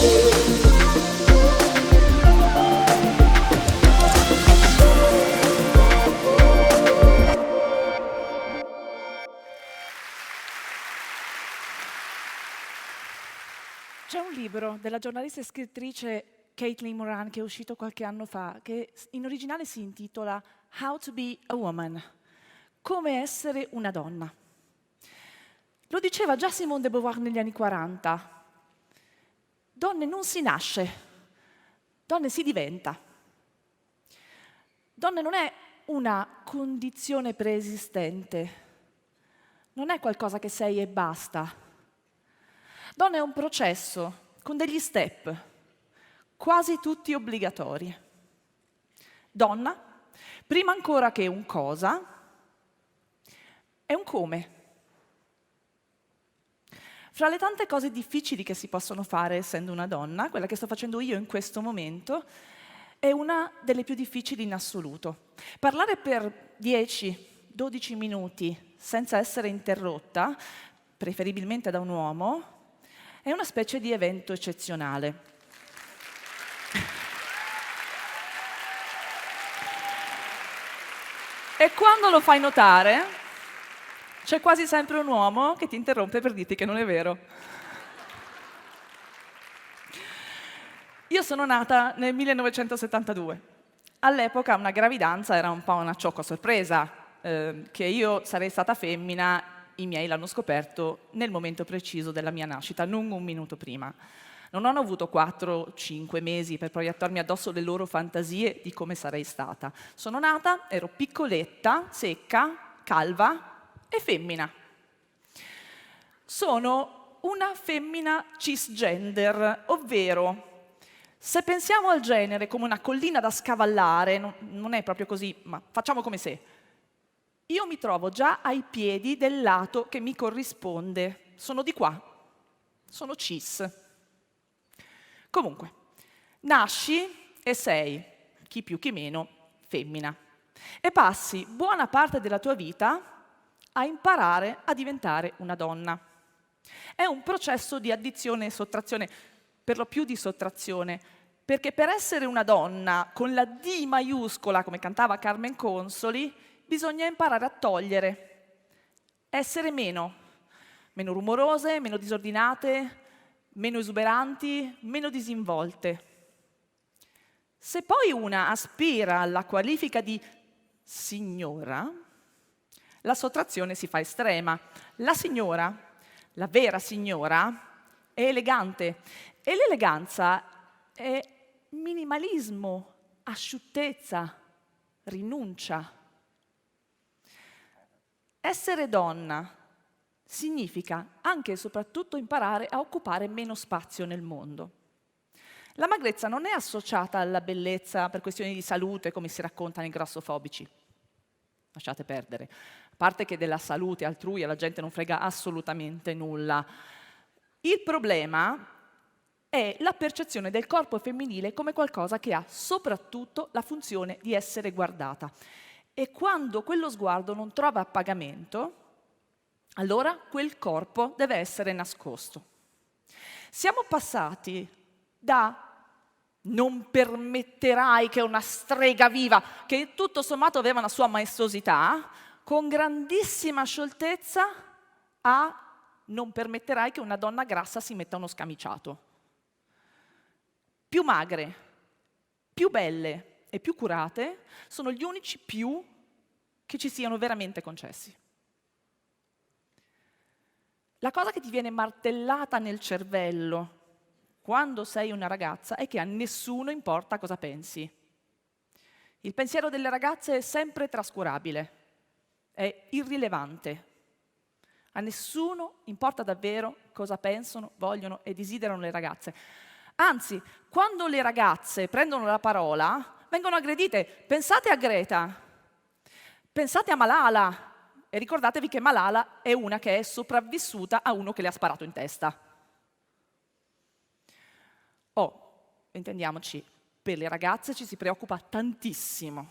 C'è un libro della giornalista e scrittrice Caitlin Moran che è uscito qualche anno fa, che in originale si intitola How to be a Woman, come essere una donna. Lo diceva già Simone de Beauvoir negli anni 40. Donne non si nasce, donne si diventa. Donne non è una condizione preesistente, non è qualcosa che sei e basta. Donna è un processo con degli step, quasi tutti obbligatori. Donna, prima ancora che un cosa, è un come. Fra le tante cose difficili che si possono fare essendo una donna, quella che sto facendo io in questo momento è una delle più difficili in assoluto. Parlare per 10-12 minuti senza essere interrotta, preferibilmente da un uomo, è una specie di evento eccezionale. E quando lo fai notare, c'è quasi sempre un uomo che ti interrompe per dirti che non è vero. Io sono nata nel 1972. All'epoca una gravidanza era un po' una ciocca sorpresa, che io sarei stata femmina. I miei l'hanno scoperto nel momento preciso della mia nascita, non un minuto prima. Non hanno avuto 4-5 mesi per proiettarmi addosso le loro fantasie di come sarei stata. Sono nata, ero piccoletta, secca, calva e femmina. Sono una femmina cisgender, ovvero se pensiamo al genere come una collina da scavallare, non è proprio così, ma facciamo come se. Io mi trovo già ai piedi del lato che mi corrisponde. Sono di qua. Sono cis. Comunque, nasci e sei, chi più chi meno, femmina. E passi buona parte della tua vita a imparare a diventare una donna. È un processo di addizione e sottrazione, per lo più di sottrazione, perché per essere una donna con la D maiuscola, come cantava Carmen Consoli, bisogna imparare a togliere, essere meno rumorose, meno disordinate, meno esuberanti, meno disinvolte. Se poi una aspira alla qualifica di signora, la sottrazione si fa estrema. La signora, la vera signora, è elegante e l'eleganza è minimalismo, asciuttezza, rinuncia. Essere donna significa anche e soprattutto imparare a occupare meno spazio nel mondo. La magrezza non è associata alla bellezza per questioni di salute, come si racconta nei grassofobici. Lasciate perdere. A parte che della salute altrui alla gente non frega assolutamente nulla. Il problema è la percezione del corpo femminile come qualcosa che ha soprattutto la funzione di essere guardata. E quando quello sguardo non trova appagamento, allora quel corpo deve essere nascosto. Siamo passati da non permetterai che una strega viva, che tutto sommato aveva una sua maestosità, con grandissima scioltezza a non permetterai che una donna grassa si metta uno scamiciato. Più magre, più belle e più curate sono gli unici più che ci siano veramente concessi. La cosa che ti viene martellata nel cervello quando sei una ragazza è che a nessuno importa cosa pensi. Il pensiero delle ragazze è sempre trascurabile, è irrilevante. A nessuno importa davvero cosa pensano, vogliono e desiderano le ragazze. Anzi, quando le ragazze prendono la parola, vengono aggredite. Pensate a Greta, pensate a Malala e ricordatevi che Malala è una che è sopravvissuta a uno che le ha sparato in testa. Intendiamoci, per le ragazze ci si preoccupa tantissimo.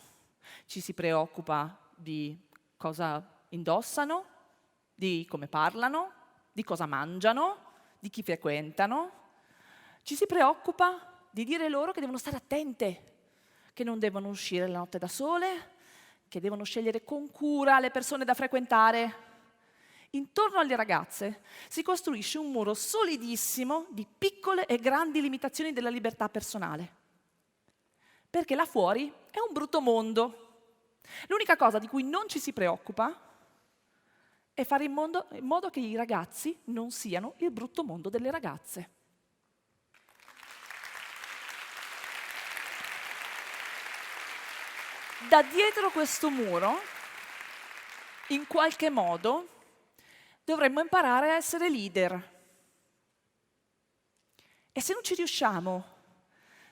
Ci si preoccupa di cosa indossano, di come parlano, di cosa mangiano, di chi frequentano. Ci si preoccupa di dire loro che devono stare attente, che non devono uscire la notte da sole, che devono scegliere con cura le persone da frequentare. Intorno alle ragazze si costruisce un muro solidissimo di piccole e grandi limitazioni della libertà personale. Perché là fuori è un brutto mondo. L'unica cosa di cui non ci si preoccupa è fare in modo che i ragazzi non siano il brutto mondo delle ragazze. Da dietro questo muro, in qualche modo, dovremmo imparare a essere leader. E se non ci riusciamo,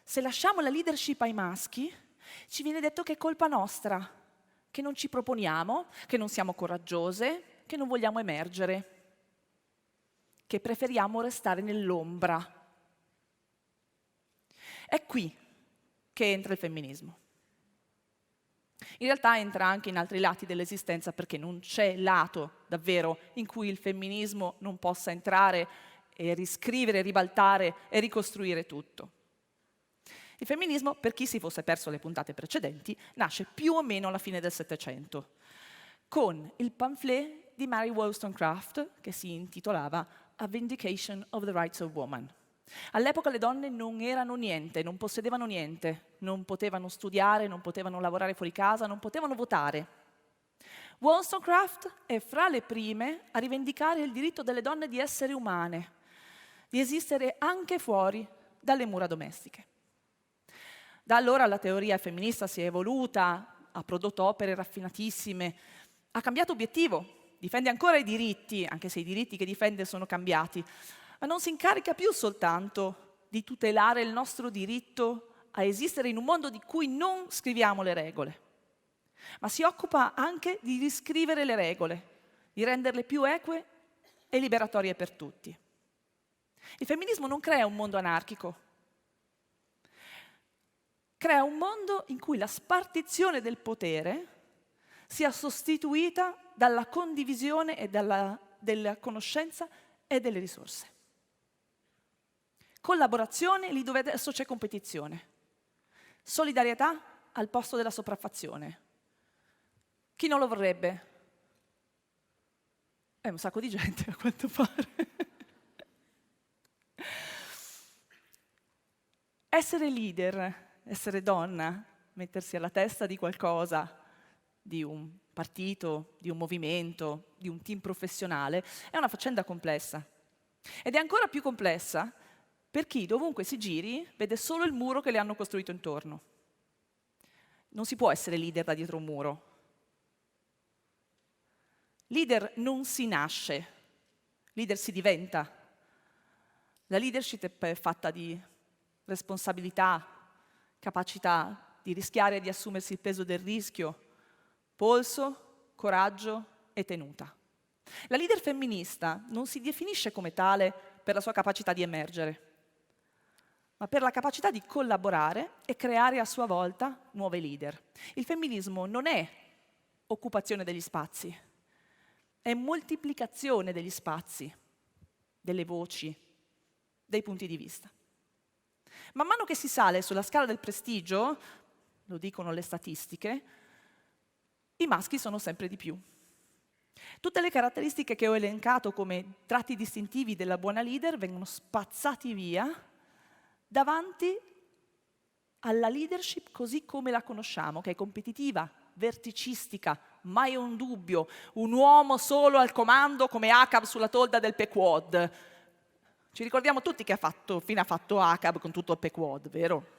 se lasciamo la leadership ai maschi, ci viene detto che è colpa nostra, che non ci proponiamo, che non siamo coraggiose, che non vogliamo emergere, che preferiamo restare nell'ombra. È qui che entra il femminismo. In realtà entra anche in altri lati dell'esistenza, perché non c'è lato davvero in cui il femminismo non possa entrare e riscrivere, ribaltare e ricostruire tutto. Il femminismo, per chi si fosse perso le puntate precedenti, nasce più o meno alla fine del Settecento, con il pamphlet di Mary Wollstonecraft che si intitolava A Vindication of the Rights of Woman. All'epoca le donne non erano niente, non possedevano niente, non potevano studiare, non potevano lavorare fuori casa, non potevano votare. Wollstonecraft è fra le prime a rivendicare il diritto delle donne di essere umane, di esistere anche fuori dalle mura domestiche. Da allora la teoria femminista si è evoluta, ha prodotto opere raffinatissime, ha cambiato obiettivo, difende ancora i diritti, anche se i diritti che difende sono cambiati, ma non si incarica più soltanto di tutelare il nostro diritto a esistere in un mondo di cui non scriviamo le regole, ma si occupa anche di riscrivere le regole, di renderle più eque e liberatorie per tutti. Il femminismo non crea un mondo anarchico, crea un mondo in cui la spartizione del potere sia sostituita dalla condivisione e della conoscenza e delle risorse. Collaborazione lì dove adesso c'è competizione. Solidarietà al posto della sopraffazione. Chi non lo vorrebbe? È un sacco di gente, a quanto pare. Essere leader, essere donna, mettersi alla testa di qualcosa, di un partito, di un movimento, di un team professionale, è una faccenda complessa. Ed è ancora più complessa per chi, dovunque si giri, vede solo il muro che le hanno costruito intorno. Non si può essere leader da dietro un muro. Leader non si nasce, leader si diventa. La leadership è fatta di responsabilità, capacità di rischiare e di assumersi il peso del rischio, polso, coraggio e tenuta. La leader femminista non si definisce come tale per la sua capacità di emergere, ma per la capacità di collaborare e creare a sua volta nuove leader. Il femminismo non è occupazione degli spazi, è moltiplicazione degli spazi, delle voci, dei punti di vista. Man mano che si sale sulla scala del prestigio, lo dicono le statistiche, i maschi sono sempre di più. Tutte le caratteristiche che ho elencato come tratti distintivi della buona leader vengono spazzati via davanti alla leadership così come la conosciamo, che è competitiva, verticistica, mai un dubbio, un uomo solo al comando come Acab sulla tolda del Pequod. Ci ricordiamo tutti che fine ha fatto Acab con tutto il Pequod, vero?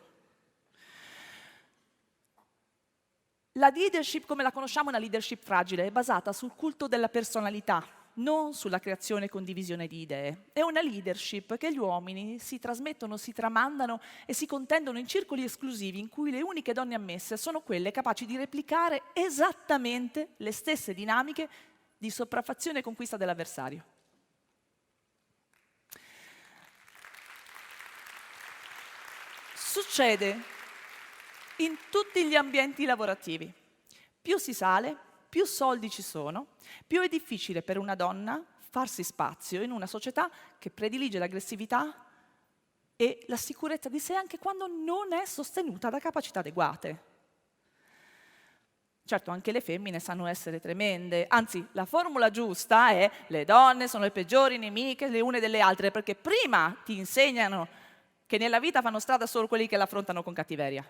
La leadership come la conosciamo è una leadership fragile, è basata sul culto della personalità, non sulla creazione e condivisione di idee. È una leadership che gli uomini si trasmettono, si tramandano e si contendono in circoli esclusivi in cui le uniche donne ammesse sono quelle capaci di replicare esattamente le stesse dinamiche di sopraffazione e conquista dell'avversario. Succede in tutti gli ambienti lavorativi. Più si sale, più soldi ci sono, più è difficile per una donna farsi spazio in una società che predilige l'aggressività e la sicurezza di sé anche quando non è sostenuta da capacità adeguate. Certo, anche le femmine sanno essere tremende, anzi, la formula giusta è le donne sono le peggiori nemiche le une delle altre, perché prima ti insegnano che nella vita fanno strada solo quelli che l'affrontano con cattiveria.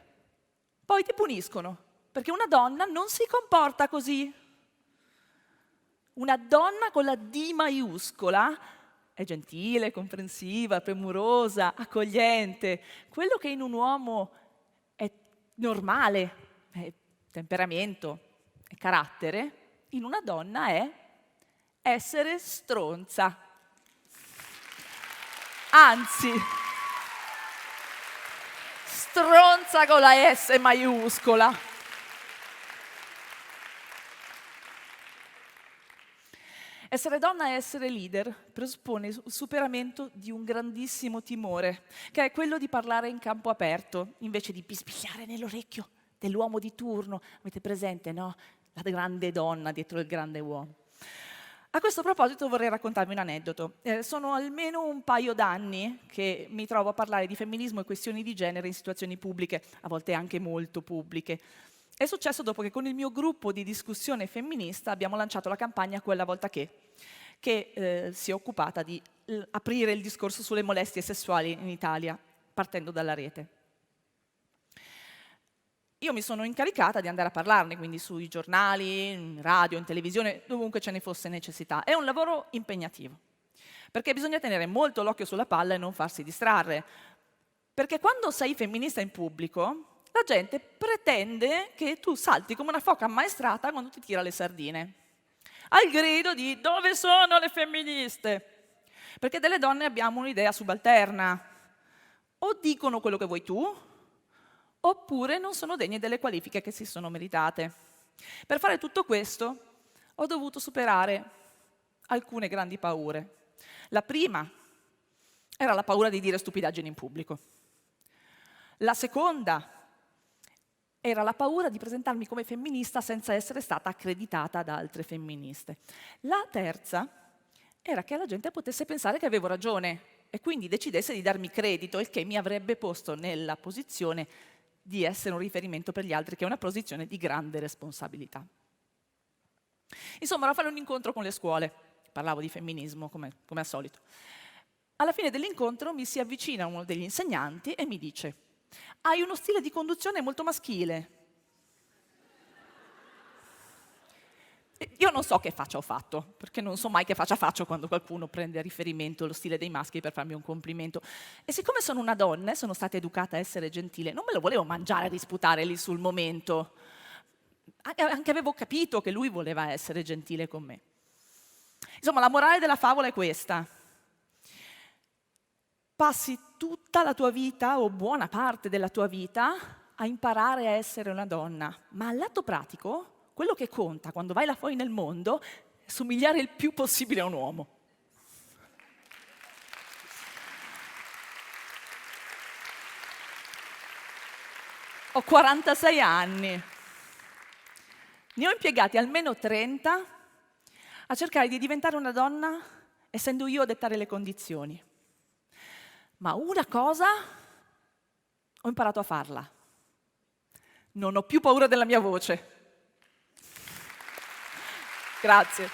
Poi ti puniscono, perché una donna non si comporta così. Una donna con la D maiuscola è gentile, comprensiva, premurosa, accogliente. Quello che in un uomo è normale, è temperamento e carattere, in una donna è essere stronza. Anzi, stronza con la S maiuscola. Essere donna e essere leader presuppone il superamento di un grandissimo timore, che è quello di parlare in campo aperto, invece di bisbigliare nell'orecchio dell'uomo di turno. Avete presente, no? La grande donna dietro il grande uomo. A questo proposito vorrei raccontarvi un aneddoto. Sono almeno un paio d'anni che mi trovo a parlare di femminismo e questioni di genere in situazioni pubbliche, a volte anche molto pubbliche. È successo dopo che con il mio gruppo di discussione femminista abbiamo lanciato la campagna Quella volta che si è occupata di aprire il discorso sulle molestie sessuali in Italia, partendo dalla rete. Io mi sono incaricata di andare a parlarne, quindi sui giornali, in radio, in televisione, dovunque ce ne fosse necessità. È un lavoro impegnativo, perché bisogna tenere molto l'occhio sulla palla e non farsi distrarre. Perché quando sei femminista in pubblico, la gente pretende che tu salti come una foca ammaestrata quando ti tira le sardine, al grido di «Dove sono le femministe?» Perché delle donne abbiamo un'idea subalterna. O dicono quello che vuoi tu, oppure non sono degne delle qualifiche che si sono meritate. Per fare tutto questo ho dovuto superare alcune grandi paure. La prima era la paura di dire stupidaggini in pubblico. La seconda era la paura di presentarmi come femminista senza essere stata accreditata da altre femministe. La terza era che la gente potesse pensare che avevo ragione e quindi decidesse di darmi credito, il che mi avrebbe posto nella posizione di essere un riferimento per gli altri, che è una posizione di grande responsabilità. Insomma, ero a fare un incontro con le scuole, parlavo di femminismo come al solito. Alla fine dell'incontro mi si avvicina uno degli insegnanti e mi dice: «Hai uno stile di conduzione molto maschile». Io non so che faccia ho fatto, perché non so mai che faccia faccio quando qualcuno prende a riferimento lo stile dei maschi per farmi un complimento. E siccome sono una donna e sono stata educata a essere gentile, non me lo volevo mangiare e risputare lì sul momento. Anche avevo capito che lui voleva essere gentile con me. Insomma, la morale della favola è questa. Passi tutta la tua vita, o buona parte della tua vita, a imparare a essere una donna, ma al lato pratico quello che conta quando vai là fuori nel mondo è somigliare il più possibile a un uomo. Ho 46 anni. Ne ho impiegati almeno 30 a cercare di diventare una donna, essendo io a dettare le condizioni. Ma una cosa ho imparato a farla. Non ho più paura della mia voce. Grazie.